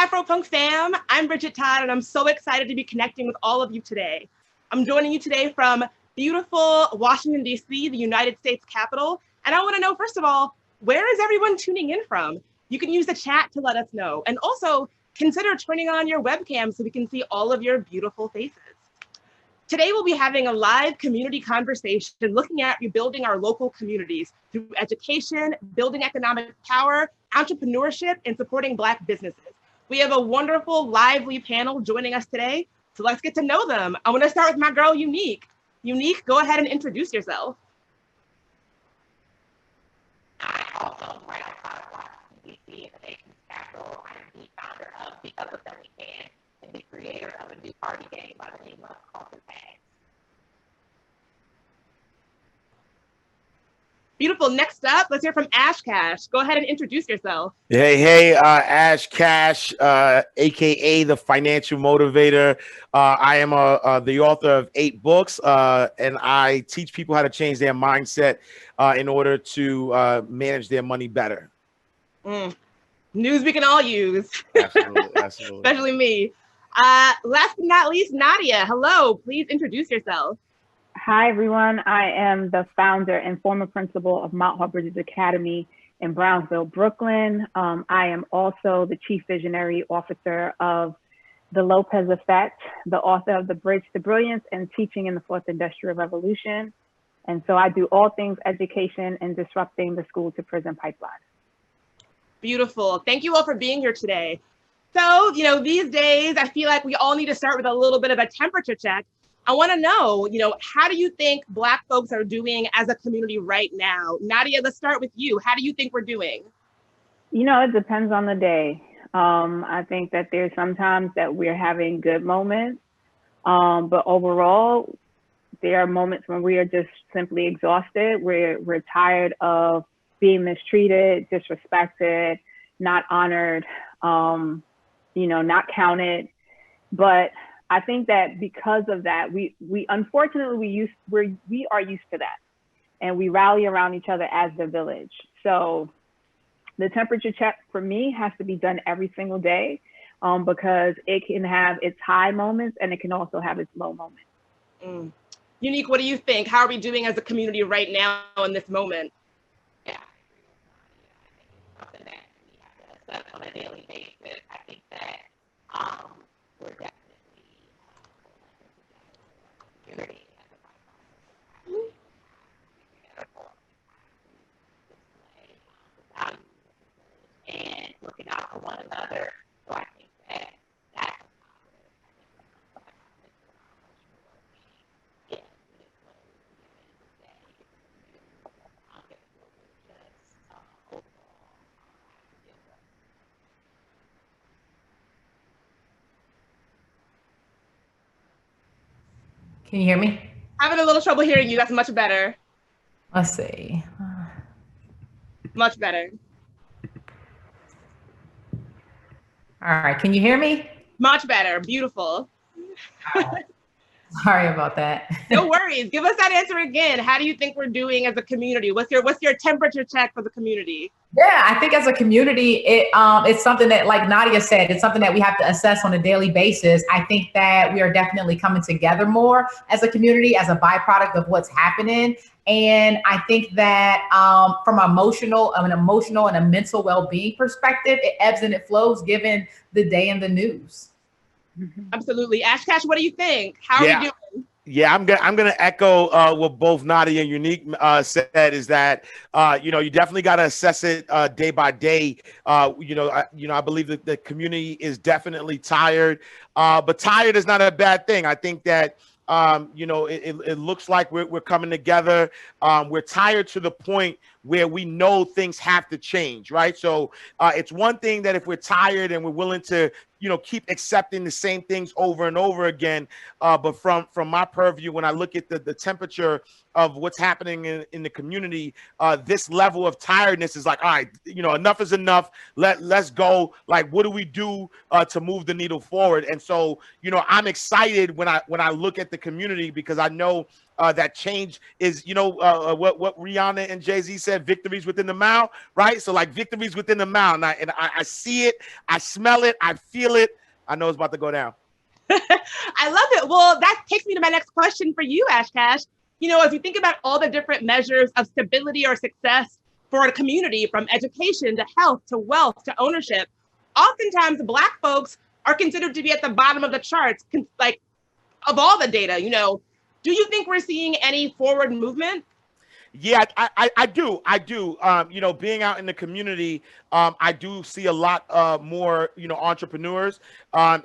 AFROPUNK fam, I'm Bridget Todd, and I'm so excited to be connecting with all of you today. I'm joining you today from beautiful Washington, D.C., the United States Capitol, and I want to know, first of all, where is everyone tuning in from? You can use the chat to let us know, and also consider turning on your webcam so we can see all of your beautiful faces. Today, we'll be having a live community conversation looking at rebuilding our local communities through education, building economic power, entrepreneurship, and supporting Black businesses. We have a wonderful, lively panel joining us today, so let's get to know them. I want to start with my girl, Eunique. Eunique, go ahead and introduce yourself. I also write about Washington, D.C. in the nation's capital. I am the founder of the Other Than We Can and the creator of a new party game by the name of Culture Tags. Beautiful. Next up, let's hear from Ash Cash. Go ahead and introduce yourself. Hey, Ash Cash, aka the Financial Motivator. I am the author of 8 books, and I teach people how to change their mindset in order to manage their money better. News we can all use. Absolutely, absolutely. Especially me. Last but not least, Nadia. Hello. Please introduce yourself. Hi, everyone. I am the founder and former principal of Mount Bridget Academy in Brownsville, Brooklyn. I am also the chief visionary officer of the Lopez Effect, the author of The Bridge to Brilliance and Teaching in the Fourth Industrial Revolution. And so I do all things education and disrupting the school to prison pipeline. Beautiful. Thank you all for being here today. So, these days, I feel like we all need to start with a little bit of a temperature check. I want to know, how do you think Black folks are doing as a community right now? Nadia, let's start with you. How do you think we're doing? It depends on the day. I think that there's sometimes that we're having good moments, but overall, there are moments when we are just simply exhausted. We're tired of being mistreated, disrespected, not honored, not counted. But I think that because of that, we unfortunately we are used to that, and we rally around each other as the village. So the temperature check for me has to be done every single day, because it can have its high moments and it can also have its low moments. Eunique, what do you think? How are we doing as a community right now in this moment? Yeah, something that we have to assess on a daily basis. I think that we're definitely and looking out for one another. So I think that that's Can you hear me? Having a little trouble hearing you. That's much better. Let's see. Much better. All right. Can you hear me? Much better. Beautiful. Sorry about that. No worries. Give us that answer again. How do you think we're doing as a community? What's your temperature check for the community? Yeah, I think as a community, it's something that, like Nadia said, it's something that we have to assess on a daily basis. I think that we are definitely coming together more as a community as a byproduct of what's happening. And I think that from an emotional and a mental well-being perspective, it ebbs and it flows given the day in the news. Absolutely. Ash Cash, what do you think? How are we doing? Yeah, I'm gonna echo what both Nadia and Eunique said. Is that you definitely got to assess it day by day. I believe that the community is definitely tired, but tired is not a bad thing. I think that it looks like we're coming together. We're tired to the point where we know things have to change, right? So it's one thing that if we're tired and we're willing to keep accepting the same things over and over again. But from my purview, when I look at the temperature of what's happening in the community, this level of tiredness is like, all right, enough is enough. Let's go. Like, what do we do to move the needle forward? And so, I'm excited when I look at the community, because I know that change is, what Rihanna and Jay-Z said, victories within the mile, right? So like victories within the mile. And I see it, I smell it, I feel it. I know it's about to go down. I love it. Well, that takes me to my next question for you, Ash Cash. As you think about all the different measures of stability or success for a community, from education to health to wealth to ownership, oftentimes Black folks are considered to be at the bottom of the charts, like of all the data. Do you think we're seeing any forward movement? Yeah, I do. Being out in the community, I do see a lot more, entrepreneurs. I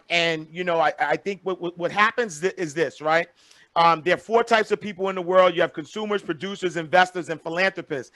think what happens is this, right? There are 4 types of people in the world. You have consumers, producers, investors, and philanthropists.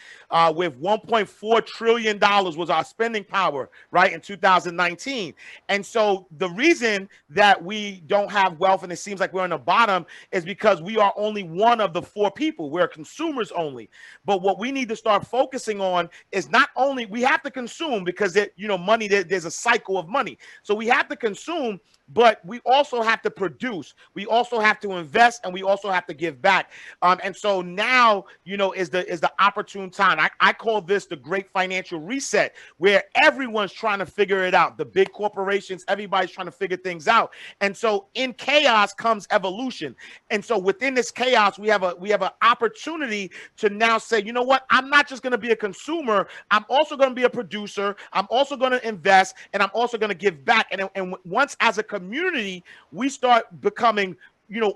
With $1.4 trillion was our spending power, right, in 2019. And so the reason that we don't have wealth and it seems like we're on the bottom is because we are only one of the 4 people. We're consumers only. But what we need to start focusing on is not only we have to consume because money, there's a cycle of money. So we have to consume, but we also have to produce. We also have to invest, and we also have to give back. And so now, is the opportune time. I call this the great financial reset, where everyone's trying to figure it out. The big corporations, everybody's trying to figure things out. And so in chaos comes evolution. And so within this chaos, we have an opportunity to now say, you know what? I'm not just going to be a consumer. I'm also going to be a producer. I'm also going to invest, and I'm also going to give back. And once as a community, we start becoming,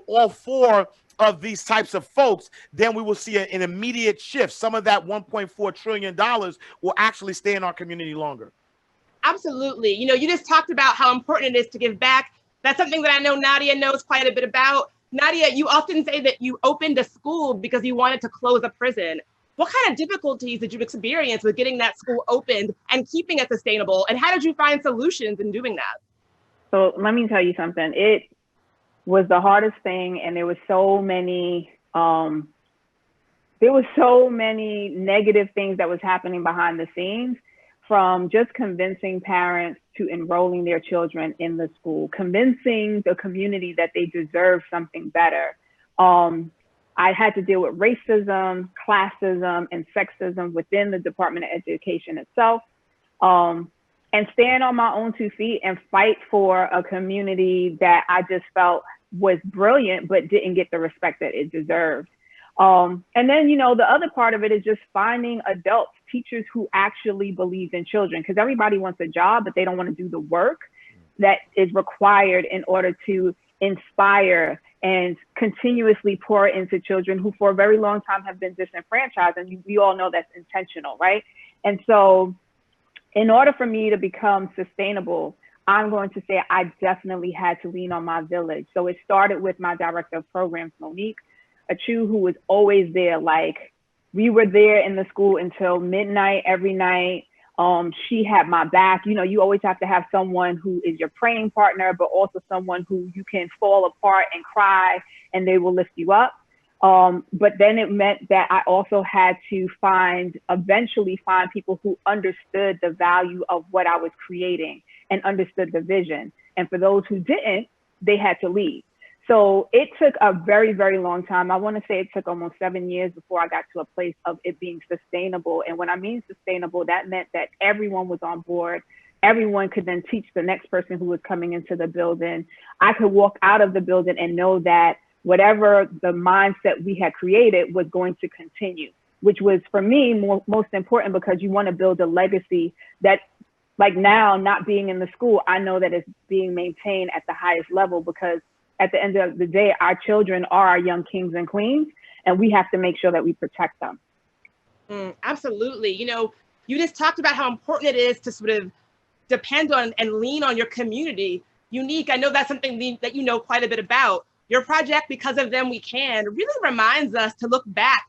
all 4 of these types of folks, then we will see an immediate shift. Some of that $1.4 trillion will actually stay in our community longer. Absolutely. You just talked about how important it is to give back. That's something that I know Nadia knows quite a bit about. Nadia, you often say that you opened a school because you wanted to close a prison. What kind of difficulties did you experience with getting that school opened and keeping it sustainable? And how did you find solutions in doing that? So let me tell you something. It was the hardest thing, and there was so many negative things that was happening behind the scenes, from just convincing parents to enrolling their children in the school, convincing the community that they deserve something better. I had to deal with racism, classism, and sexism within the Department of Education itself. And stand on my own 2 feet and fight for a community that I just felt was brilliant, but didn't get the respect that it deserved. And then, the other part of it is just finding adults, teachers who actually believe in children, because everybody wants a job, but they don't want to do the work that is required in order to inspire and continuously pour into children who for a very long time have been disenfranchised. And we all know that's intentional, right? And so in order for me to become sustainable, I'm going to say I definitely had to lean on my village. So it started with my director of programs, Monique, a Chew, who was always there. Like, we were there in the school until midnight every night. She had my back. You always have to have someone who is your praying partner, but also someone who you can fall apart and cry and they will lift you up. But then it meant that I also had to eventually find people who understood the value of what I was creating and understood the vision. And for those who didn't, they had to leave. So it took a very, very long time. I want to say it took almost 7 years before I got to a place of it being sustainable. And when I mean sustainable, that meant that everyone was on board. Everyone could then teach the next person who was coming into the building. I could walk out of the building and know that whatever the mindset we had created was going to continue, which was for me most important, because you want to build a legacy that, like, now not being in the school, I know that it's being maintained at the highest level, because at the end of the day, our children are our young kings and queens, and we have to make sure that we protect them. Absolutely. You just talked about how important it is to sort of depend on and lean on your community. Eunique, I know that's something that you know quite a bit about. Your project, Because of Them We Can, really reminds us to look back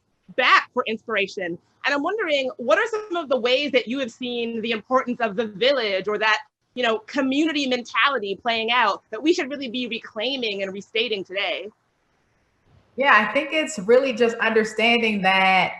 for inspiration. And I'm wondering, what are some of the ways that you have seen the importance of the village, or that, community mentality playing out, that we should really be reclaiming and restating today? Yeah, I think it's really just understanding that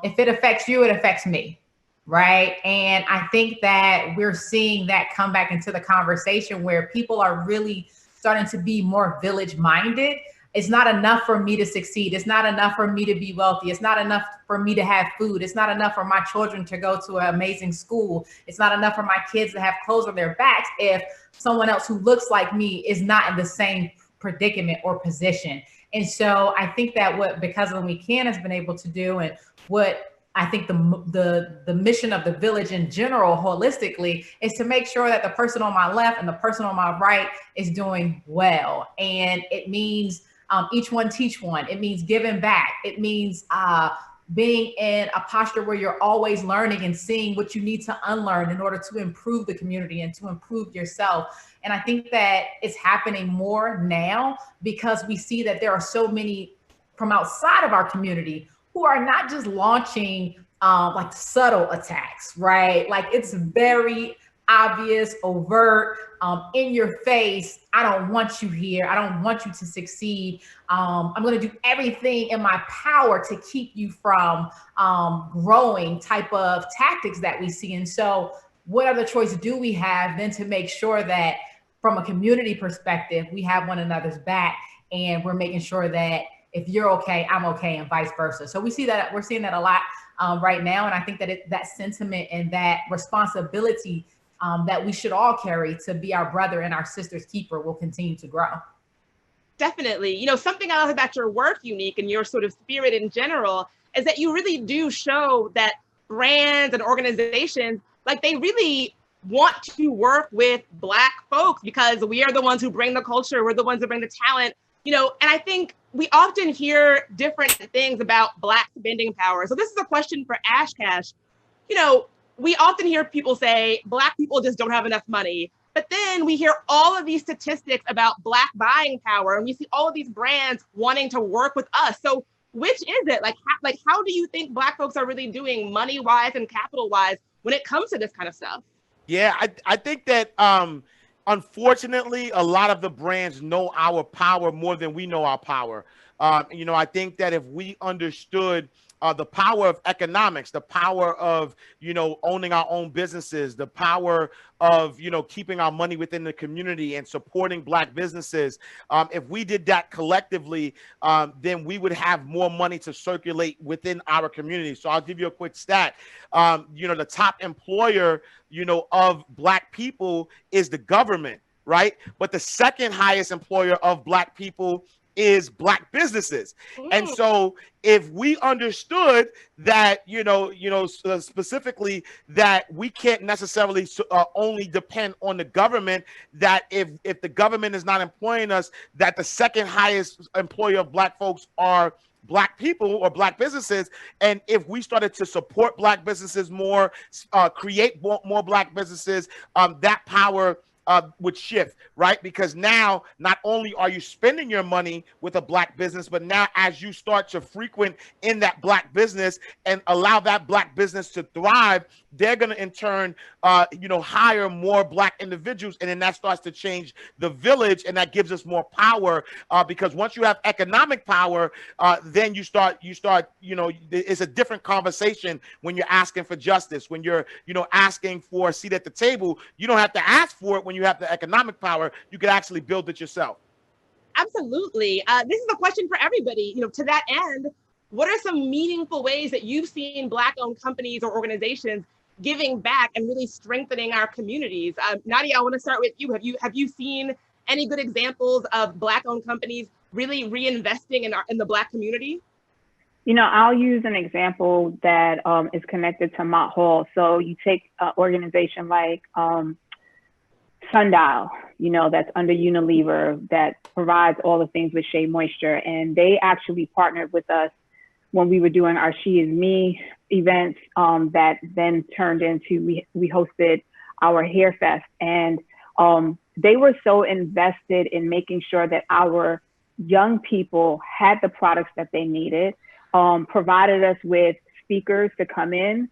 if it affects you, it affects me, right? And I think that we're seeing that come back into the conversation, where people are really starting to be more village minded. It's not enough for me to succeed. It's not enough for me to be wealthy. It's not enough for me to have food. It's not enough for my children to go to an amazing school. It's not enough for my kids to have clothes on their backs if someone else who looks like me is not in the same predicament or position. And so I think that what Because When We Can has been able to do, and what I think the mission of the village in general, holistically, is to make sure that the person on my left and the person on my right is doing well. And it means each one teach one. It means giving back. It means being in a posture where you're always learning and seeing what you need to unlearn in order to improve the community and to improve yourself. And I think that it's happening more now because we see that there are so many from outside of our community who are not just launching like subtle attacks, right? Like it's very obvious, overt, in your face. I don't want you here. I don't want you to succeed. I'm going to do everything in my power to keep you from growing type of tactics that we see. And so what other choice do we have than to make sure that from a community perspective, we have one another's back and we're making sure that if you're okay, I'm okay, and vice versa. So we're seeing that a lot right now. And I think that that sentiment and that responsibility that we should all carry to be our brother and our sister's keeper will continue to grow. Definitely. You know, something I love about your work, Eunique, and your sort of spirit in general, is that you really do show that brands and organizations, like they really want to work with Black folks because we are the ones who bring the culture. We're the ones who bring the talent. You know, and I think we often hear different things about Black spending power. So this is a question for Ash Cash. You know, we often hear people say Black people just don't have enough money. But then we hear all of these statistics about Black buying power, and we see all of these brands wanting to work with us. So which is it? Like how do you think Black folks are really doing money-wise and capital-wise when it comes to this kind of stuff? Yeah, I think that unfortunately, a lot of the brands know our power more than we know our power. You know, I think that if we understood the power of economics, the power of, you know, owning our own businesses, the power of, you know, keeping our money within the community and supporting Black businesses. If we did that collectively, then we would have more money to circulate within our community. So I'll give you a quick stat. You know, the top employer, you know, of Black people is the government, right? But the second highest employer of Black people is Black businesses. And so if we understood that, you know, specifically that we can't necessarily only depend on the government, that if the government is not employing us, that the second highest employer of Black folks are Black people or Black businesses. And if we started to support Black businesses more, create more Black businesses, that power would shift, right? Because now not only are you spending your money with a Black business, but now as you start to frequent in that Black business and allow that Black business to thrive, they're going to in turn, you know, hire more Black individuals. And then that starts to change the village, and that gives us more power, because once you have economic power, then you start, you know, it's a different conversation when you're asking for justice, when you're, you know, asking for a seat at the table. You don't have to ask for it when you have the economic power. You can actually build it yourself. Absolutely. This is a question for everybody. You know, to that end, what are some meaningful ways that you've seen Black-owned companies or organizations giving back and really strengthening our communities? Nadia, I want to start with you. Have you seen any good examples of Black-owned companies really reinvesting in the Black community? You know, I'll use an example that is connected to Mott Hall. So you take an organization like Sundial, you know, that's under Unilever, that provides all the things with Shea Moisture. And they actually partnered with us when we were doing our She Is Me events, that then turned into, we hosted our Hair Fest. And they were so invested in making sure that our young people had the products that they needed, provided us with speakers to come in,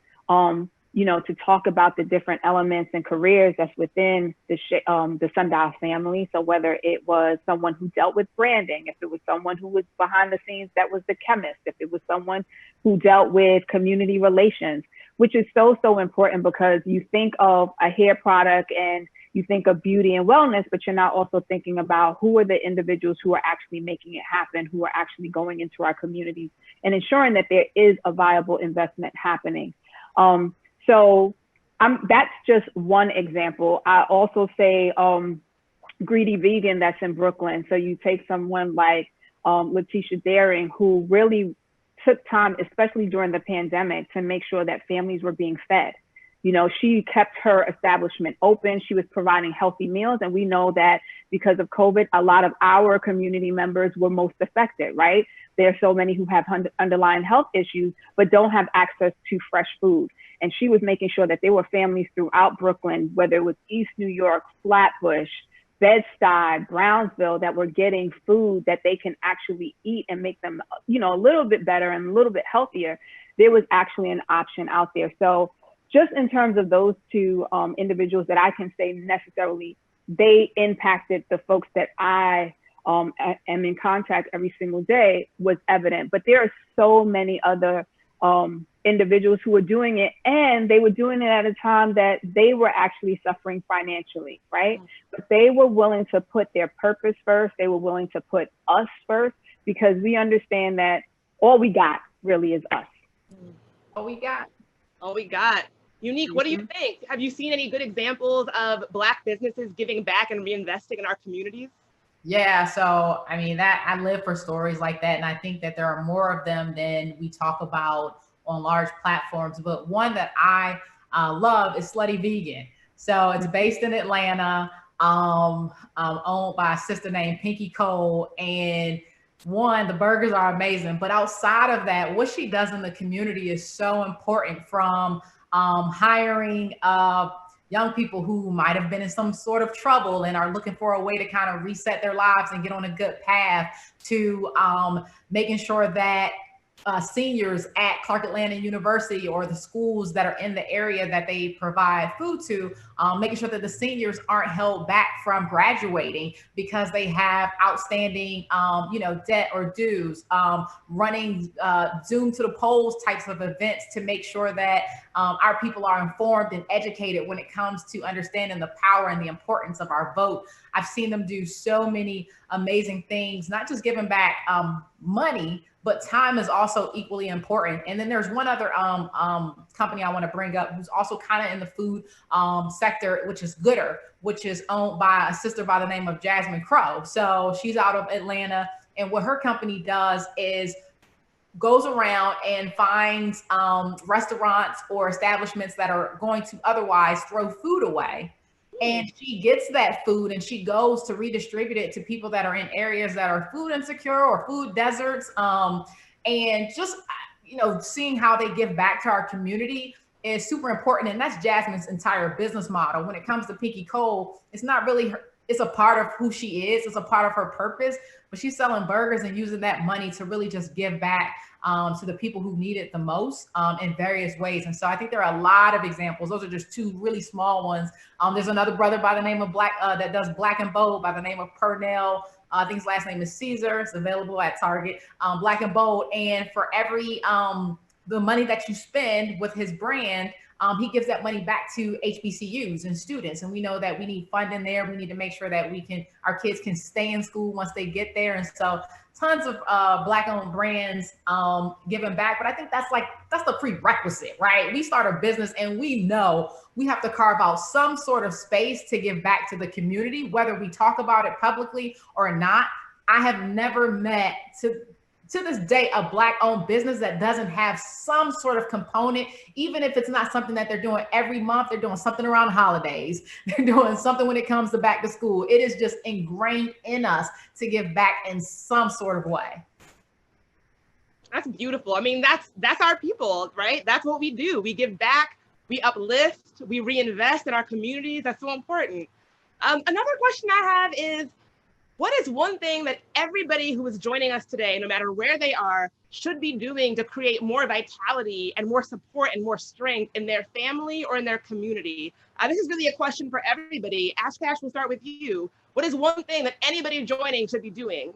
you know, to talk about the different elements and careers that's within the Sundial family. So whether it was someone who dealt with branding, if it was someone who was behind the scenes that was the chemist, if it was someone who dealt with community relations, which is so, so important, because you think of a hair product and you think of beauty and wellness, but you're not also thinking about who are the individuals who are actually making it happen, who are actually going into our communities and ensuring that there is a viable investment happening. So that's just one example. I also say Greedy Vegan, that's in Brooklyn. So you take someone like Letitia Daring, who really took time, especially during the pandemic, to make sure that families were being fed. You know, she kept her establishment open. She was providing healthy meals. And we know that because of COVID, a lot of our community members were most affected, right? There are so many who have underlying health issues, but don't have access to fresh food. And she was making sure that there were families throughout Brooklyn, whether it was East New York, Flatbush, Bed-Stuy, Brownsville, that were getting food that they can actually eat and make them, you know, a little bit better and a little bit healthier. There was actually an option out there. So just in terms of those two individuals that I can say necessarily, they impacted the folks that I am in contact every single day, was evident. But there are so many other individuals who were doing it, and they were doing it at a time that they were actually suffering financially, right? But they were willing to put their purpose first. They were willing to put us first, because we understand that all we got really is us. All we got. All we got. Eunique, what do you think? Have you seen any good examples of Black businesses giving back and reinvesting in our communities? Yeah, so I mean, that I live for stories like that, and I think that there are more of them than we talk about on large platforms. But one that I love is Slutty Vegan. So it's based in Atlanta, owned by a sister named Pinky Cole. And one, the burgers are amazing, but outside of that, what she does in the community is so important, from hiring young people who might have been in some sort of trouble and are looking for a way to kind of reset their lives and get on a good path, to making sure that seniors at Clark Atlanta University or the schools that are in the area that they provide food to, making sure that the seniors aren't held back from graduating because they have outstanding, debt or dues, running Zoom to the polls types of events to make sure that our people are informed and educated when it comes to understanding the power and the importance of our vote. I've seen them do so many amazing things, not just giving back money, but time is also equally important. And then there's one other company I want to bring up who's also kind of in the food sector, which is Gooder, which is owned by a sister by the name of Jasmine Crow. So she's out of Atlanta. And what her company does is goes around and finds restaurants or establishments that are going to otherwise throw food away. And she gets that food and she goes to redistribute it to people that are in areas that are food insecure or food deserts. And just, seeing how they give back to our community is super important. And that's Jasmine's entire business model. When it comes to Pinky Cole, it's not really her, it's a part of who she is. It's a part of her purpose, but she's selling burgers and using that money to really just give back to the people who need it the most in various ways. And so I think there are a lot of examples. Those are just two really small ones. There's another brother by the name of that does Black and Bold by the name of Purnell. I think his last name is Caesar. It's available at Target. Black and Bold. And for every the money that you spend with his brand, he gives that money back to HBCUs and students. And we know that we need funding there. We need to make sure that our kids can stay in school once they get there. And so tons of Black-owned brands giving back. But I think that's the prerequisite, right? We start a business and we know we have to carve out some sort of space to give back to the community, whether we talk about it publicly or not. I have never met, to this day, a Black-owned business that doesn't have some sort of component, even if it's not something that they're doing every month. They're doing something around holidays. They're doing something when it comes to back to school. It is just ingrained in us to give back in some sort of way. That's beautiful. I mean, that's our people, right? That's what we do. We give back, we uplift, we reinvest in our communities. That's so important. Another question I have is, what is one thing that everybody who is joining us today, no matter where they are, should be doing to create more vitality and more support and more strength in their family or in their community? This is really a question for everybody. Ash Cash, we'll start with you. What is one thing that anybody joining should be doing?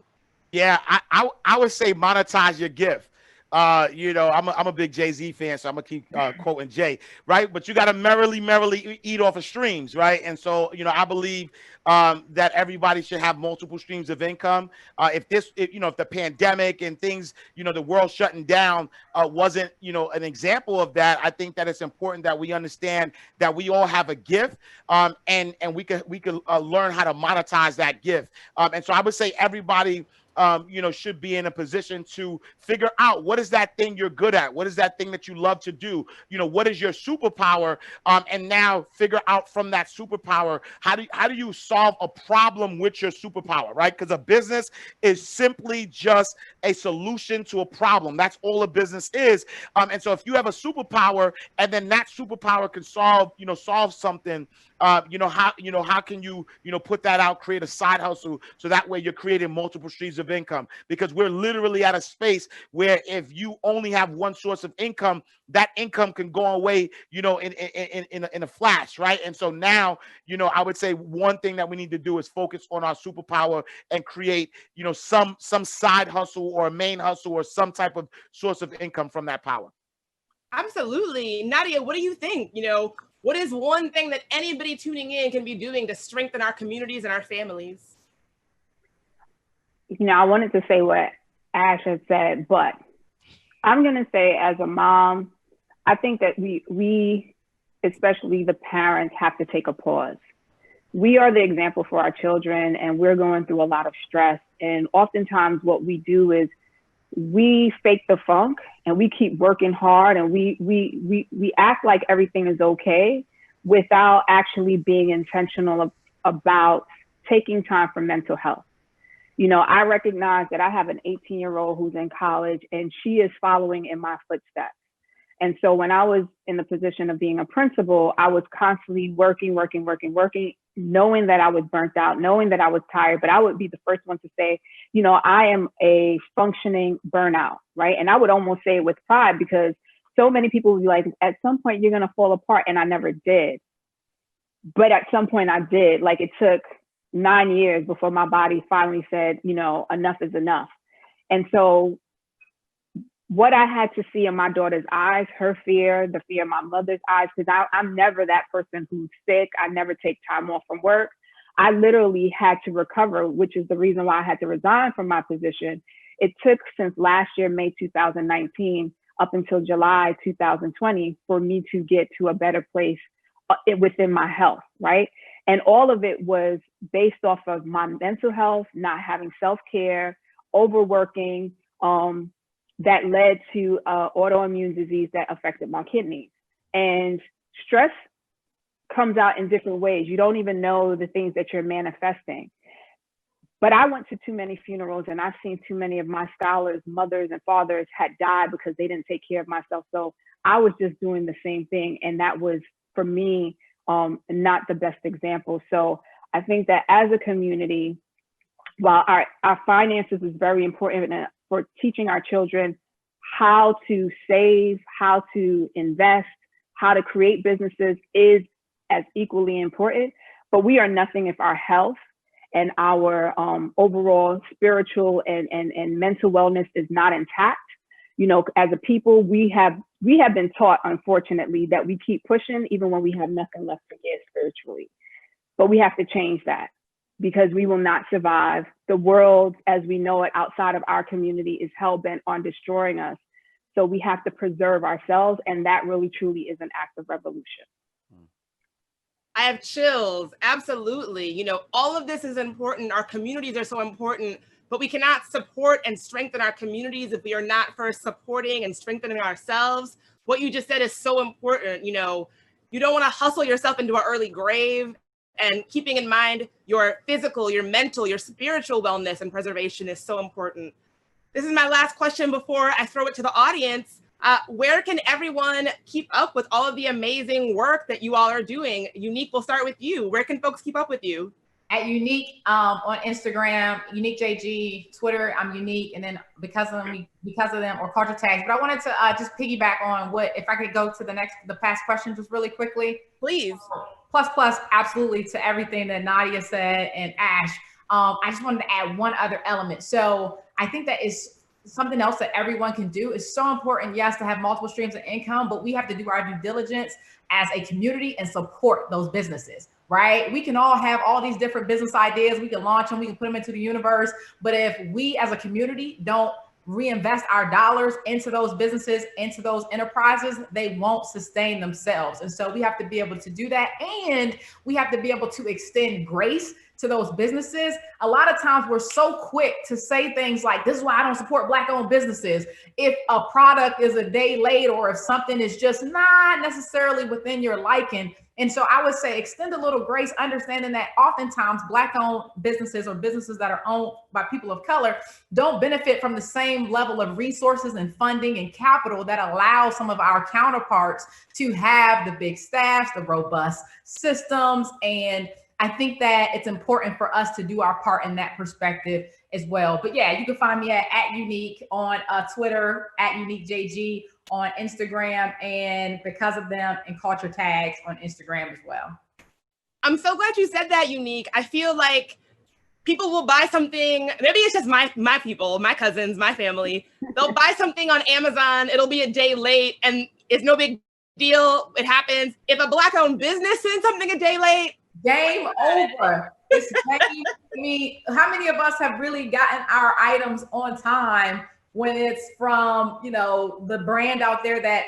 Yeah, I would say monetize your gift. You know, I'm a big Jay-Z fan, so I'm gonna keep quoting Jay, right? But you got to merrily eat off of streams, right? And so, you know, I believe that everybody should have multiple streams of income. If the pandemic and things, you know, the world shutting down wasn't, you know, an example of that, I think that it's important that we understand that we all have a gift, and we could learn how to monetize that gift. And so I would say everybody, you know, should be in a position to figure out what is that thing you're good at, what is that thing that you love to do, you know, what is your superpower, and now figure out from that superpower how do you solve a problem with your superpower, right? Because a business is simply just a solution to a problem. That's all a business is. And so if you have a superpower and then that superpower can solve something, how can you put that out, create a side hustle, so that way you're creating multiple streams of income? Because we're literally at a space where if you only have one source of income, that income can go away, you know, in a flash, right? And so now, you know, I would say one thing that we need to do is focus on our superpower and create, you know, some side hustle or a main hustle or some type of source of income from that power. Absolutely. Nadia, what do you think? You know, what is one thing that anybody tuning in can be doing to strengthen our communities and our families? You know, I wanted to say what Ash had said, but I'm going to say as a mom, I think that we, especially the parents, have to take a pause. We are the example for our children, and we're going through a lot of stress. And oftentimes what we do is we fake the funk and we keep working hard, and we act like everything is okay without actually being intentional about taking time for mental health. You know, I recognize that I have an 18-year-old who's in college, and she is following in my footsteps. And so when I was in the position of being a principal, I was constantly working, knowing that I was burnt out, knowing that I was tired, but I would be the first one to say, you know, I am a functioning burnout, right? And I would almost say it with pride, because so many people would be like, at some point you're going to fall apart. And I never did. But at some point I did. Like, it took 9 years before my body finally said, you know, enough is enough. And so what I had to see in my daughter's eyes, her fear, the fear in my mother's eyes, because I'm never that person who's sick. I never take time off from work. I literally had to recover, which is the reason why I had to resign from my position. It took since last year, May 2019, up until July 2020, for me to get to a better place within my health, right? And all of it was based off of my mental health, not having self-care, overworking, that led to autoimmune disease that affected my kidneys. And stress comes out in different ways. You don't even know the things that you're manifesting. But I went to too many funerals, and I've seen too many of my scholars, mothers and fathers, had died because they didn't take care of myself. So I was just doing the same thing. And that was, for me, not the best example. So I think that as a community, while our finances is very important for teaching our children how to save, how to invest, how to create businesses is as equally important. But we are nothing if our health and our overall spiritual and mental wellness is not intact. You know, as a people, we have been taught, unfortunately, that we keep pushing even when we have nothing left to give spiritually. But we have to change that, because we will not survive. The world as we know it outside of our community is hell-bent on destroying us. So we have to preserve ourselves, and that really truly is an act of revolution. I have chills. Absolutely. You know, all of this is important. Our communities are so important, but we cannot support and strengthen our communities if we are not first supporting and strengthening ourselves. What you just said is so important. You know, you don't want to hustle yourself into an early grave, and keeping in mind your physical, your mental, your spiritual wellness and preservation is so important. This is my last question before I throw it to the audience. Where can everyone keep up with all of the amazing work that you all are doing? Uneque, we'll start with you. Where can folks keep up with you? At Uneque on Instagram, Uneque JG, Twitter, I'm Uneque, and then because of them or culture tags. But I wanted to just piggyback on what, if I could go to the past questions just really quickly. Please. Plus, absolutely, to everything that Nadia said and Ash. I just wanted to add one other element. So I think that is something else that everyone can do. It's so important, yes, to have multiple streams of income, but we have to do our due diligence as a community and support those businesses, right? We can all have all these different business ideas. We can launch them, we can put them into the universe. But if we as a community don't reinvest our dollars into those businesses, into those enterprises, they won't sustain themselves. And so we have to be able to do that. And we have to be able to extend grace to those businesses. A lot of times we're so quick to say things like, this is why I don't support Black-owned businesses. If a product is a day late, or if something is just not necessarily within your liking. And so I would say extend a little grace, understanding that oftentimes Black-owned businesses or businesses that are owned by people of color don't benefit from the same level of resources and funding and capital that allows some of our counterparts to have the big staffs, the robust systems. And I think that it's important for us to do our part in that perspective as well. But yeah, you can find me at Eunique on Twitter, at UniqueJG on Instagram, and Because of Them and Culture Tags on Instagram as well. I'm so glad you said that, Eunique. I feel like people will buy something, maybe it's just my people, my cousins, my family. They'll buy something on Amazon, it'll be a day late, and it's no big deal, it happens. If a Black-owned business sends something a day late, game over. It's game. I mean, how many of us have really gotten our items on time when it's from, you know, the brand out there that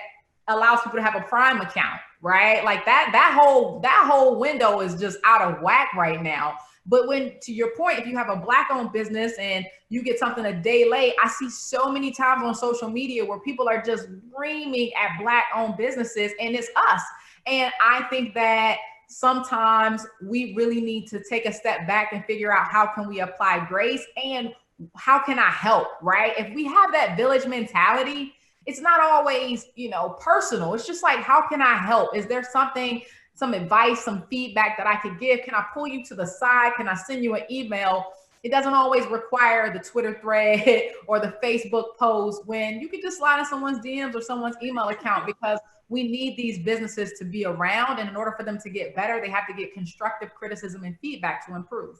allows people to have a Prime account, right? Like that whole window is just out of whack right now. But when, to your point, if you have a Black-owned business and you get something a day late, I see so many times on social media where people are just screaming at Black-owned businesses, and it's us. And I think that sometimes we really need to take a step back and figure out how can we apply grace and how can I help, right? If we have that village mentality, it's not always, you know, personal. It's just like, how can I help? Is there something, some advice, some feedback that I could give? Can I pull you to the side? Can I send you an email? It doesn't always require the Twitter thread or the Facebook post, when you can just slide in someone's DMs or someone's email account, because we need these businesses to be around. And in order for them to get better, they have to get constructive criticism and feedback to improve.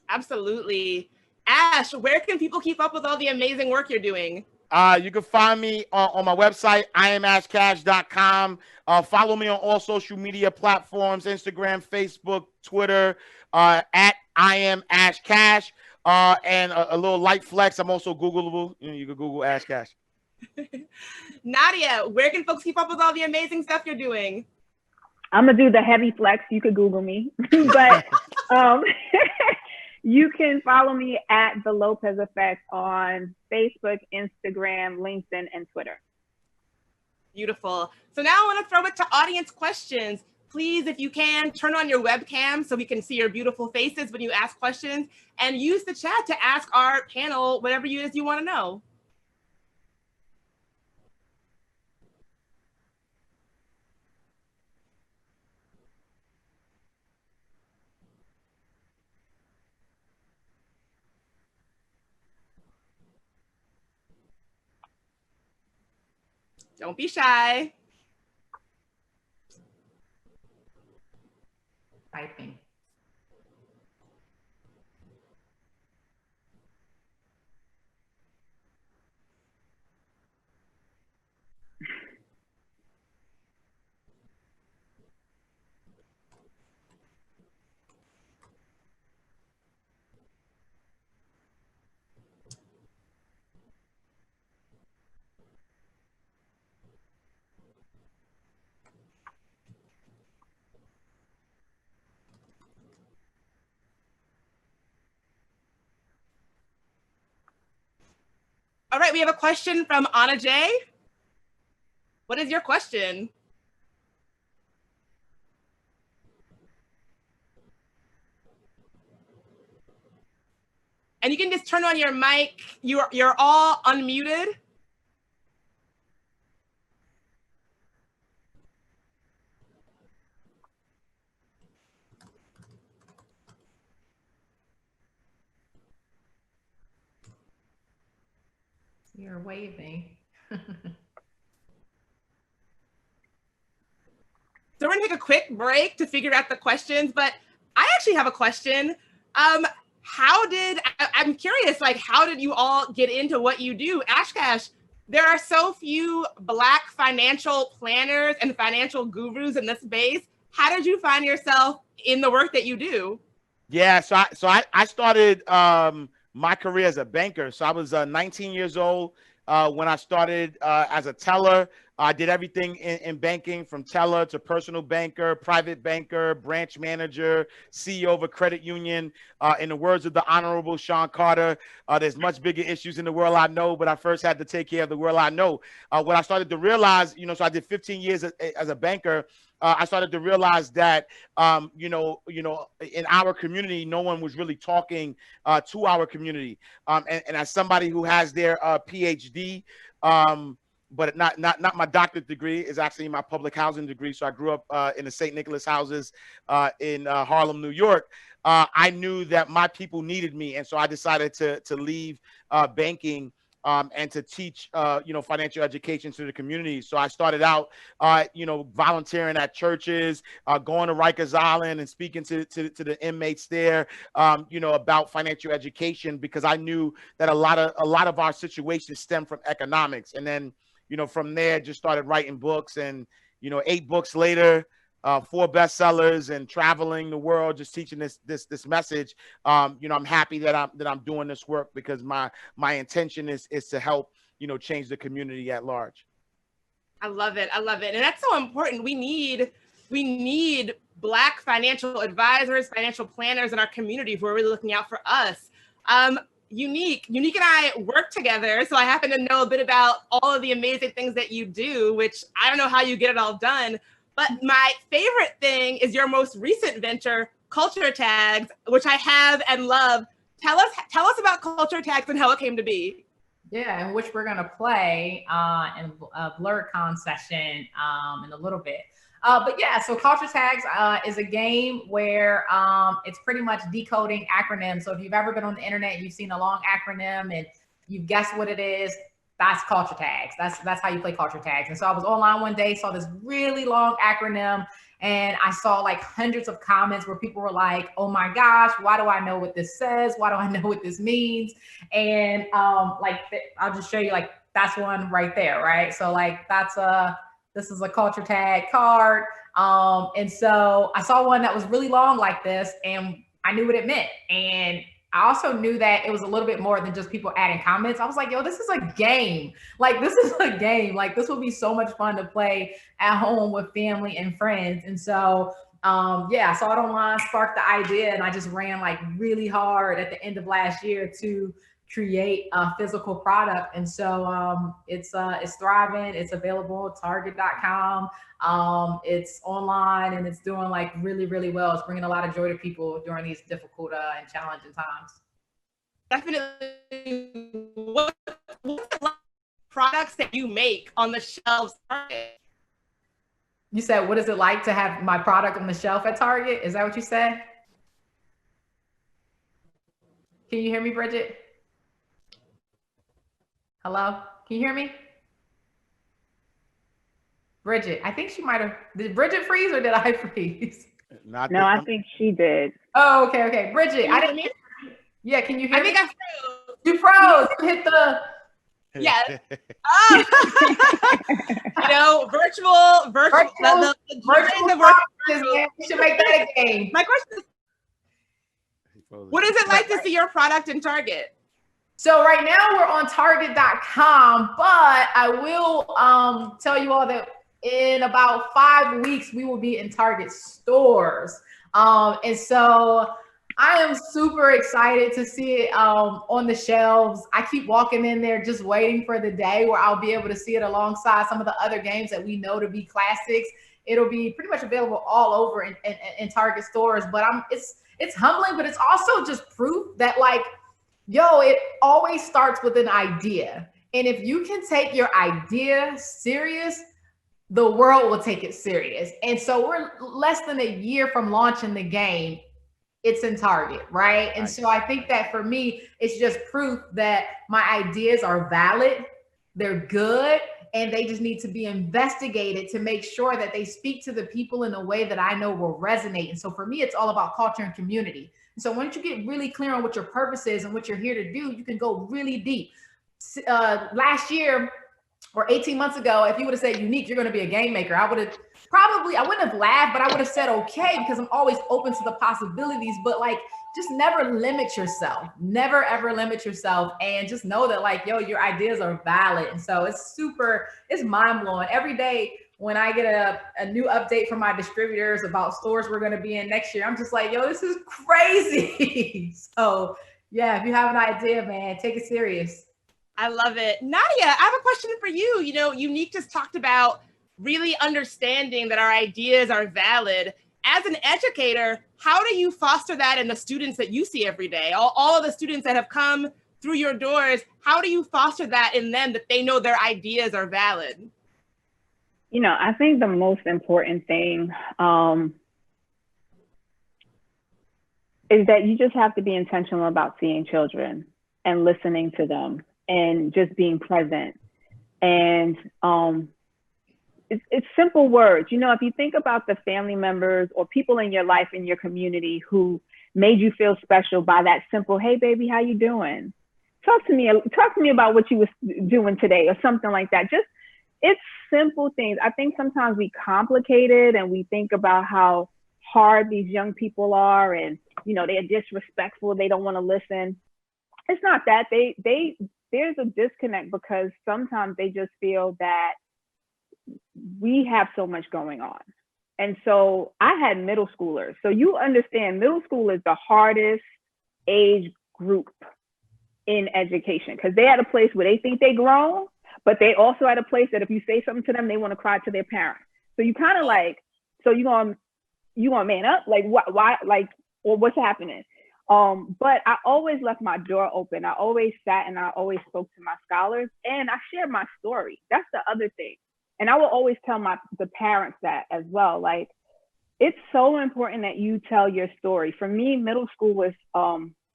Absolutely. Ash, where can people keep up with all the amazing work you're doing? You can find me on my website, iamashcash.com. Follow me on all social media platforms, Instagram, Facebook, Twitter, at iamashcash. And a little light flex, I'm also Googleable. You can Google Ash Cash. Nadia, where can folks keep up with all the amazing stuff you're doing? I'm gonna do the heavy flex. You could Google me, but you can follow me at The Lopez Effect on Facebook, Instagram, LinkedIn, and Twitter. Beautiful. So now I want to throw it to audience questions. Please, if you can, turn on your webcam so we can see your beautiful faces when you ask questions, and use the chat to ask our panel whatever it is you want to know. Don't be shy. Typing. All right, we have a question from Anna J. What is your question? And you can just turn on your mic. You're all unmuted. You're waving. So we're gonna take a quick break to figure out the questions, but I actually have a question. How I'm curious, like, how did you all get into what you do? Ashkash, there are so few Black financial planners and financial gurus in this space. How did you find yourself in the work that you do? Yeah, so I started my career as a banker. So I was 19 years old when I started as a teller. I did everything in banking, from teller to personal banker, private banker, branch manager, CEO of a credit union. In the words of the Honorable Sean Carter, there's much bigger issues in the world I know, but I first had to take care of the world I know. When I started to realize, so I did 15 years as a banker. I started to realize that, in our community, no one was really talking to our community. And as somebody who has their PhD, but not my doctorate degree, is actually my public housing degree. So I grew up in the St. Nicholas houses in Harlem, New York. I knew that my people needed me, and so I decided to leave banking and to teach, financial education to the community. So I started out, volunteering at churches, going to Rikers Island and speaking to the inmates there, about financial education, because I knew that a lot of our situations stem from economics. And then, from there, just started writing books, and, 8 books later, 4 bestsellers, and traveling the world, just teaching this message. I'm happy that I'm doing this work, because my intention is to help, change the community at large. I love it. And that's so important. We need Black financial advisors, financial planners in our community who are really looking out for us. Eunique and I work together, so I happen to know a bit about all of the amazing things that you do, which I don't know how you get it all done. But my favorite thing is your most recent venture, Culture Tags, which I have and love. Tell us about Culture Tags and how it came to be. Yeah, in which we're gonna play in a BlurredCon session in a little bit. But yeah, so Culture Tags is a game where it's pretty much decoding acronyms. So if you've ever been on the internet and you've seen a long acronym and you've guessed what it is, that's Culture Tags. That's how you play Culture Tags. And so I was online one day, saw this really long acronym, and I saw like hundreds of comments where people were like, oh my gosh, why do I know what this says? Why do I know what this means? And I'll just show you, like, that's one right there, right? So like this is a Culture Tag card. And so I saw one that was really long like this, and I knew what it meant. And I also knew that it was a little bit more than just people adding comments. I was like, yo, this is a game. Like, this is a game. Like, this would be so much fun to play at home with family and friends. And so, yeah, I saw it online, sparked the idea, and I just ran like really hard at the end of last year to create a physical product. And so it's thriving. It's available at target.com. It's online, and it's doing like really, really well. It's bringing a lot of joy to people during these difficult and challenging times. Definitely. What products that you make on the shelves? You said, what is it like to have my product on the shelf at Target? Is that what you said? Can you hear me, Bridget? Hello? Can you hear me? Bridget, I think she might have. Did Bridget freeze or did I freeze? No, I think she did. Oh, okay. Bridget, I didn't. Yeah, can you hear me? I think you froze. You hit the. Yeah. Virtual. We should make that a game. My question is, what is it like to see your product in Target? So right now we're on target.com, but I will tell you all that in about 5 weeks, we will be in Target stores. And so I am super excited to see it on the shelves. I keep walking in there just waiting for the day where I'll be able to see it alongside some of the other games that we know to be classics. It'll be pretty much available all over in Target stores, but it's humbling, but it's also just proof that, like, yo, it always starts with an idea. And if you can take your idea serious, the world will take it serious. And so we're less than a year from launching the game. It's in Target, right? And so I think that for me, it's just proof that my ideas are valid, they're good, and they just need to be investigated to make sure that they speak to the people in a way that I know will resonate. And so for me, it's all about culture and community. So once you get really clear on what your purpose is and what you're here to do, you can go really deep. Last year or 18 months ago, if you would have said, Eunique, you're going to be a game maker, I wouldn't have laughed, but I would have said, okay, because I'm always open to the possibilities. But like, just never limit yourself. Never, ever limit yourself. And just know that like, yo, your ideas are valid. And so it's mind blowing. Every day when I get a new update from my distributors about stores we're going to be in next year, I'm just like, yo, this is crazy. So yeah, if you have an idea, man, take it serious. I love it. Nadia, I have a question for you. You know, Eunique just talked about really understanding that our ideas are valid. As an educator, how do you foster that in the students that you see every day? All of the students that have come through your doors, how do you foster that in them, that they know their ideas are valid? You know, I think the most important thing is that you just have to be intentional about seeing children and listening to them and just being present. And it's simple words. You know, if you think about the family members or people in your life, in your community who made you feel special by that simple, hey baby, how you doing? Talk to me about what you was doing today or something like that. Just, it's simple things. I think sometimes we complicate it and we think about how hard these young people are and, you know, they're disrespectful, they don't want to listen. It's not that. There's a disconnect because sometimes they just feel that we have so much going on. And so I had middle schoolers. So you understand middle school is the hardest age group in education because they at a place where they think they grown, but they also at a place that if you say something to them, they want to cry to their parents. So you kind of like, so you gonna man up? Like why, like, or what's happening? But I always left my door open. I always sat and I always spoke to my scholars and I shared my story. That's the other thing. And I will always tell the parents that as well. Like, it's so important that you tell your story. For me, middle school was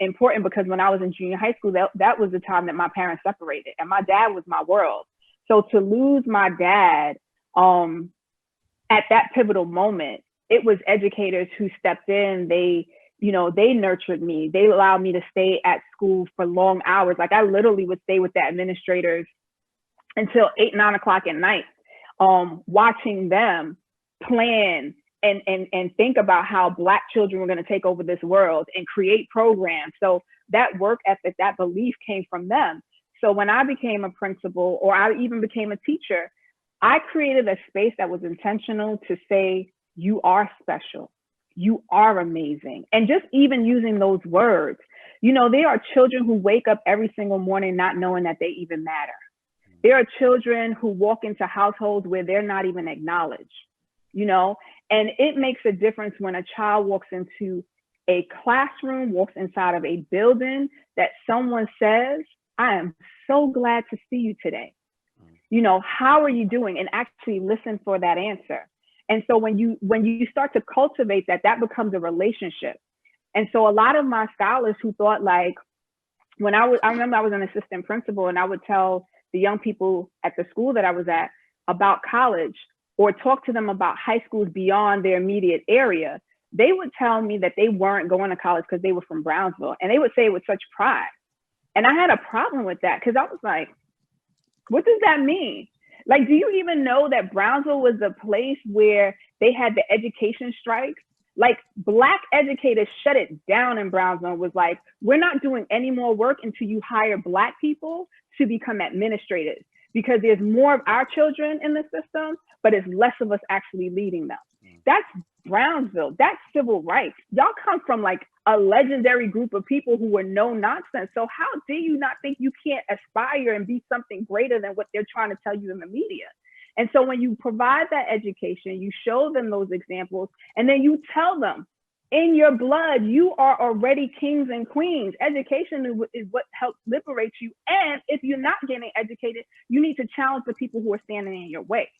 important because when I was in junior high school, that was the time that my parents separated and my dad was my world. So to lose my dad at that pivotal moment, it was educators who stepped in. They nurtured me. They allowed me to stay at school for long hours. Like I literally would stay with the administrators until 8, 9 o'clock at night, watching them plan and think about how Black children were going to take over this world and create programs. So that work ethic, that belief came from them. So when I became a principal or I even became a teacher, I created a space that was intentional to say, you are special. You are amazing. And just even using those words, you know, there are children who wake up every single morning not knowing that they even matter. There are children who walk into households where they're not even acknowledged, you know, and it makes a difference when a child walks into a classroom, walks inside of a building that someone says, I am so glad to see you today. You know, how are you doing? And actually listen for that answer. And so when you start to cultivate that, that becomes a relationship. And so a lot of my scholars who thought like, I remember I was an assistant principal and I would tell the young people at the school that I was at about college or talk to them about high schools beyond their immediate area. They would tell me that they weren't going to college because they were from Brownsville. And they would say it with such pride. And I had a problem with that because I was like, what does that mean? Like, do you even know that Brownsville was the place where they had the education strikes? Like Black educators shut it down in Brownsville, was like, we're not doing any more work until you hire Black people to become administrators because there's more of our children in the system, but it's less of us actually leading them. That's Brownsville, that's civil rights. Y'all come from like a legendary group of people who were no nonsense. So how do you not think you can't aspire and be something greater than what they're trying to tell you in the media? And so when you provide that education, you show them those examples, and then you tell them in your blood, you are already kings and queens. Education is what helps liberate you. And if you're not getting educated, you need to challenge the people who are standing in your way.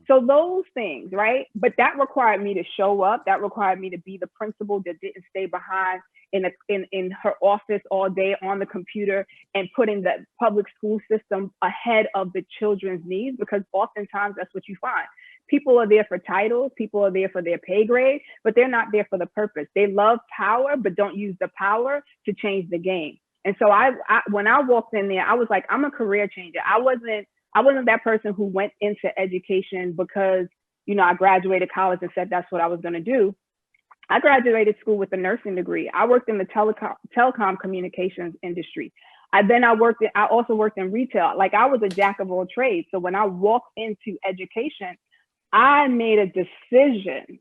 So those things, right? But that required me to show up. That required me to be the principal that didn't stay behind in her office all day on the computer and putting the public school system ahead of the children's needs, because oftentimes that's what you find. people are there for titles, people are there for their pay grade, but they're not there for the purpose. They love power, but don't use the power to change the game. And so when I walked in there, I was like, I'm a career changer. I wasn't that person who went into education because, you know, I graduated college and said that's what I was going to do. I graduated school with a nursing degree. I worked in the telecom communications industry. I also worked in retail. Like, I was a jack of all trades. So when I walked into education, I made a decision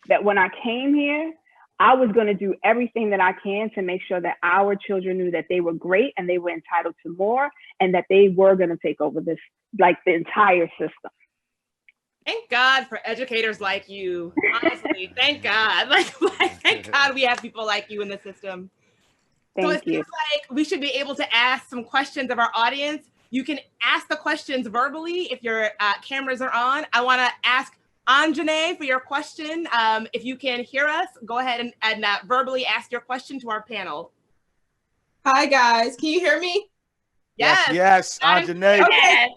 that when I came here, I was going to do everything that I can to make sure that our children knew that they were great and they were entitled to more, and that they were going to take over this, like, the entire system. Thank God for educators like you. Honestly, thank God. Like, thank God we have people like you in the system. So it seems like we should be able to ask some questions of our audience. You can ask the questions verbally if your cameras are on. I want to ask Anjane for your question. If you can hear us, go ahead and verbally ask your question to our panel. Hi, guys. Can you hear me? Yes, Anjane. Okay.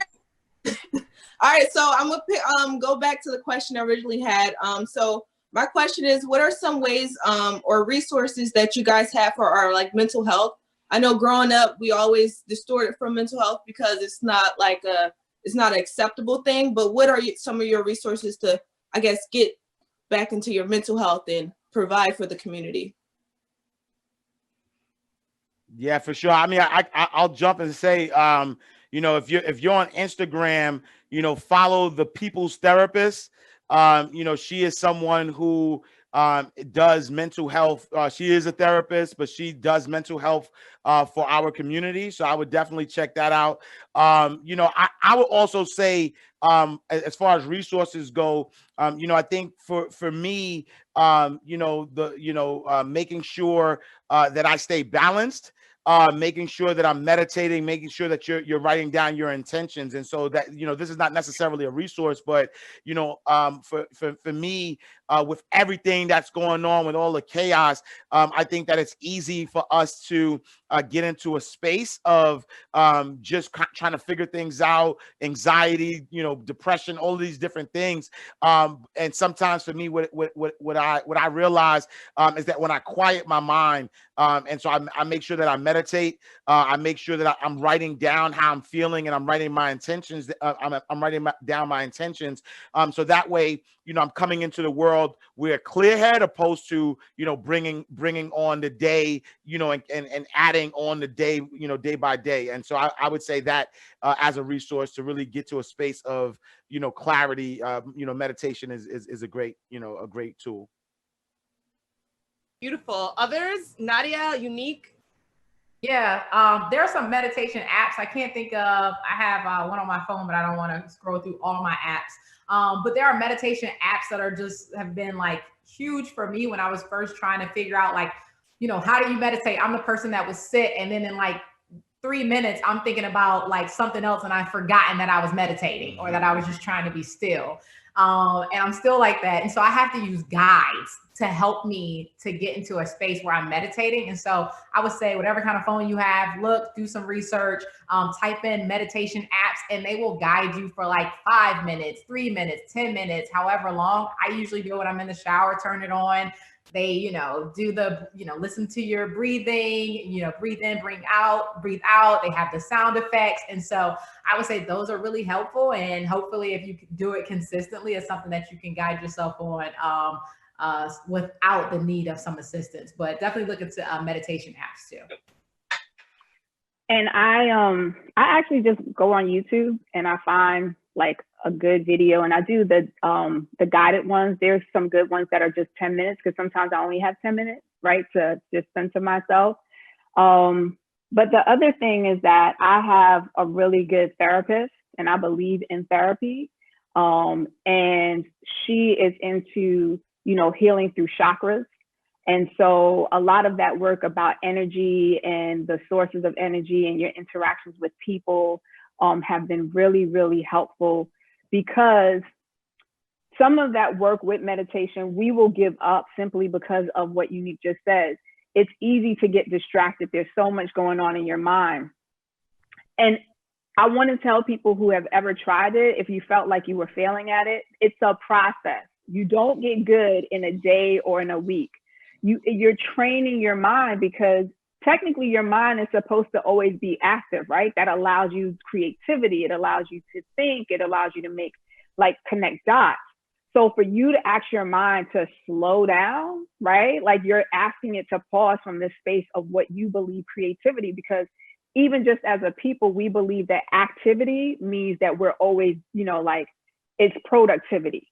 All right, so I'm gonna go back to the question I originally had. So my question is, what are some ways or resources that you guys have for our, like, mental health? I know growing up, we always distorted from mental health because it's not like it's not an acceptable thing, but what are some of your resources to, I guess, get back into your mental health and provide for the community? Yeah, for sure. I mean, I'll jump and say, you know, if you're on Instagram, you know, follow the People's Therapist. You know, she is someone who does mental health. She is a therapist, but she does mental health for our community. So I would definitely check that out. You know, I would also say, as far as resources go, you know, I think for me, you know, making sure that I stay balanced. Making sure that I'm meditating, making sure that you're writing down your intentions. And so that, you know, this is not necessarily a resource, but, you know, for me, with everything that's going on, with all the chaos, I think that it's easy for us to get into a space of just trying to figure things out, anxiety, you know, depression, all of these different things. And sometimes for me, what I realize is that when I quiet my mind, and so I make sure that I meditate, I make sure that I'm writing down how I'm feeling, and I'm writing my intentions. I'm writing down my intentions. So that way, you know, I'm coming into the world with a clear head, opposed to, you know, bringing on the day, you know, and adding on the day, you know, day by day. And so I would say that as a resource to really get to a space of, you know, clarity, you know, meditation is a great, you know, a great tool. Beautiful. Others? Nadia, Eunique? Yeah, there are some meditation apps. I can't think of, I have one on my phone, but I don't want to scroll through all my apps. But there are meditation apps that are just have been like huge for me when I was first trying to figure out, like, you know, how do you meditate? I'm the person that would sit and then in like 3 minutes, I'm thinking about like something else and I've forgotten that I was meditating or that I was just trying to be still. And I'm still like that. And so I have to use guides to help me to get into a space where I'm meditating. And so I would say whatever kind of phone you have, look, do some research, type in meditation apps, and they will guide you for like 5 minutes, 3 minutes, 10 minutes, however long. I usually do it when I'm in the shower, turn it on. They, you know, do the, you know, listen to your breathing, you know, breathe in, breathe out. They have the sound effects. And so I would say those are really helpful. And hopefully if you do it consistently, it's something that you can guide yourself on without the need of some assistance. But definitely look into meditation apps too. And I actually just go on YouTube and I find like a good video, and I do the guided ones. There's some good ones that are just 10 minutes because sometimes I only have 10 minutes, right, to just center myself. But the other thing is that I have a really good therapist, and I believe in therapy. And she is into, you know, healing through chakras. And so a lot of that work about energy and the sources of energy and your interactions with people have been really, really helpful, because some of that work with meditation, we will give up simply because of what Eunique just said. It's easy to get distracted. There's so much going on in your mind. And I want to tell people who have ever tried it, if you felt like you were failing at it, it's a process. You don't get good in a day or in a week. You're training your mind, because technically your mind is supposed to always be active, right? That allows you creativity. It allows you to think. It allows you to make, like, connect dots. So for you to ask your mind to slow down, right? Like, you're asking it to pause from this space of what you believe creativity, because even just as a people, we believe that activity means that we're always, like, it's productivity.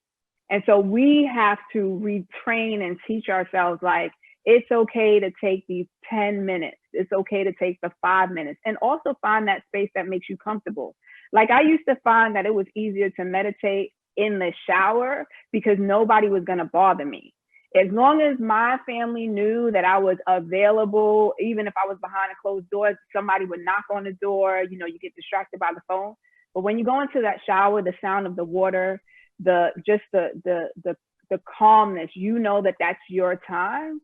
And so we have to retrain and teach ourselves, like, it's okay to take these 10 minutes. It's okay to take the 5 minutes, and also find that space that makes you comfortable. Like, I used to find that it was easier to meditate in the shower because nobody was going to bother me. As long as my family knew that I was available, even if I was behind a closed door, somebody would knock on the door, you get distracted by the phone. But when you go into that shower, the sound of the water, the calmness, that's your time.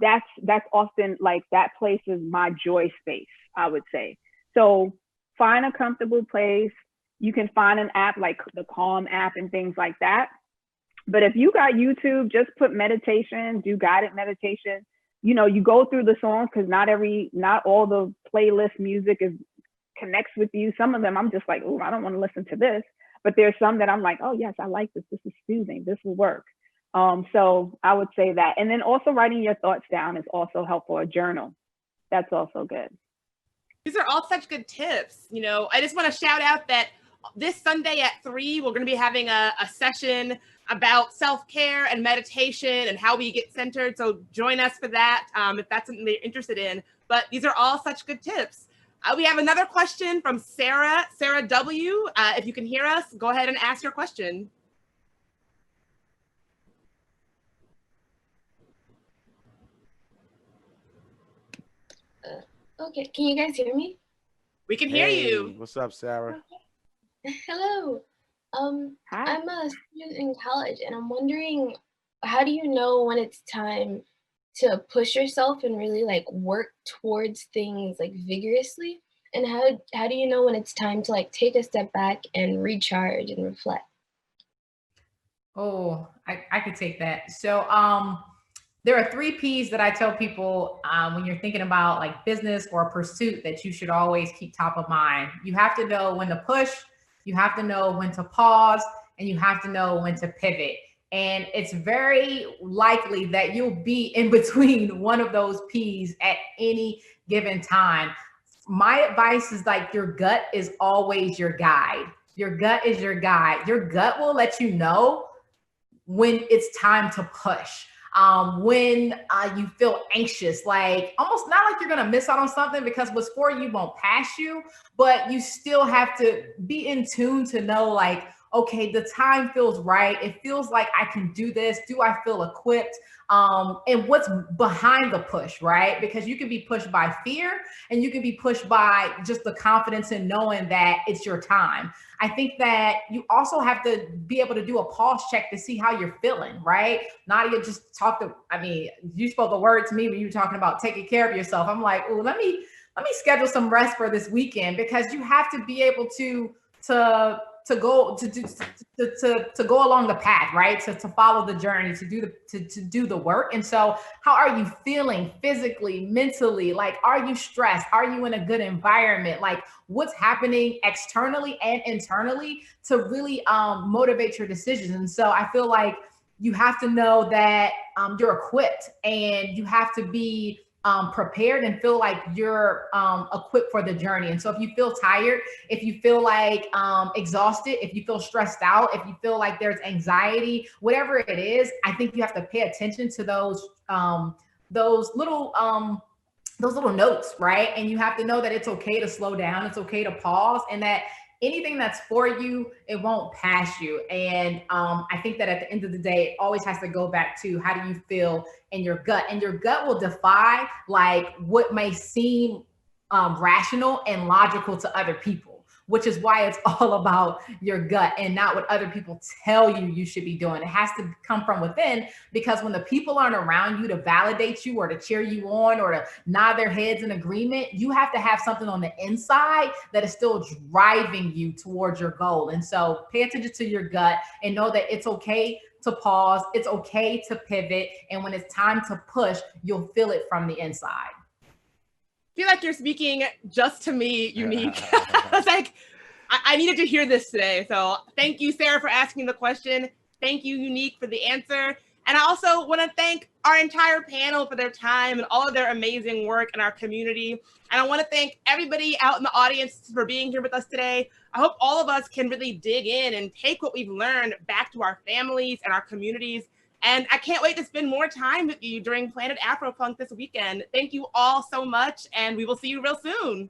That's often, like, that place is my joy space, I would say. So find a comfortable place. You can find an app like the Calm app and things like that. But if you got YouTube, just put meditation, do guided meditation. You go through the songs, because not all the playlist music connects with you. Some of them I'm just like, oh, I don't want to listen to this. But there's some that I'm like, oh yes, I like this. This is soothing. This will work. So I would say that. And then also writing your thoughts down is also helpful. A journal. That's also good. These are all such good tips. I just want to shout out that this Sunday at 3, we're going to be having a session about self-care and meditation and how we get centered. So join us for that if that's something that you're interested in. But these are all such good tips. We have another question from Sarah W. If you can hear us, go ahead and ask your question. Okay, can you guys hear me? We can hear you. What's up, Sarah? Okay. Hello. Hi. I'm a student in college, and I'm wondering, how do you know when it's time to push yourself and really, like, work towards things, like, vigorously? And how do you know when it's time to, like, take a step back and recharge and reflect? Oh, I could take that. So there are 3 P's that I tell people when you're thinking about, like, business or pursuit, that you should always keep top of mind. You have to know when to push, you have to know when to pause, and you have to know when to pivot. And it's very likely that you'll be in between one of those P's at any given time. My advice is, like, your gut is always your guide. Your gut is your guide. Your gut will let you know when it's time to push. When you feel anxious, like, almost not like you're going to miss out on something, because what's for you won't pass you, but you still have to be in tune to know, like, okay, the time feels right. It feels like I can do this. Do I feel equipped? And what's behind the push, right? Because you can be pushed by fear, and you can be pushed by just the confidence in knowing that it's your time. I think that you also have to be able to do a pulse check to see how you're feeling, right? Nadia just you spoke a word to me when you were talking about taking care of yourself. I'm like, oh, let me schedule some rest for this weekend, because you have to be able to go along the path, right? To follow the journey, to do the work. And so, how are you feeling physically, mentally? Like, are you stressed? Are you in a good environment? Like, what's happening externally and internally to really motivate your decisions? And so, I feel like you have to know that you're equipped, and you have to be prepared and feel like you're equipped for the journey. And so if you feel tired, if you feel like exhausted, if you feel stressed out, if you feel like there's anxiety, whatever it is, I think you have to pay attention to those little notes, right? And you have to know that it's okay to slow down, it's okay to pause, and that anything that's for you, it won't pass you. And I think that at the end of the day, it always has to go back to, how do you feel in your gut? And your gut will defy, like, what may seem rational and logical to other people. which is why it's all about your gut and not what other people tell you you should be doing. It has to come from within, because when the people aren't around you to validate you or to cheer you on or to nod their heads in agreement, you have to have something on the inside that is still driving you towards your goal. And so pay attention to your gut and know that it's okay to pause. It's okay to pivot. And when it's time to push, you'll feel it from the inside. I feel like you're speaking just to me, Eunique. I was like, I needed to hear this today. So thank you, Sarah, for asking the question. Thank you, Eunique, for the answer. And I also want to thank our entire panel for their time and all of their amazing work in our community. And I want to thank everybody out in the audience for being here with us today. I hope all of us can really dig in and take what we've learned back to our families and our communities. And I can't wait to spend more time with you during Planet AfroPunk this weekend. Thank you all so much, and we will see you real soon.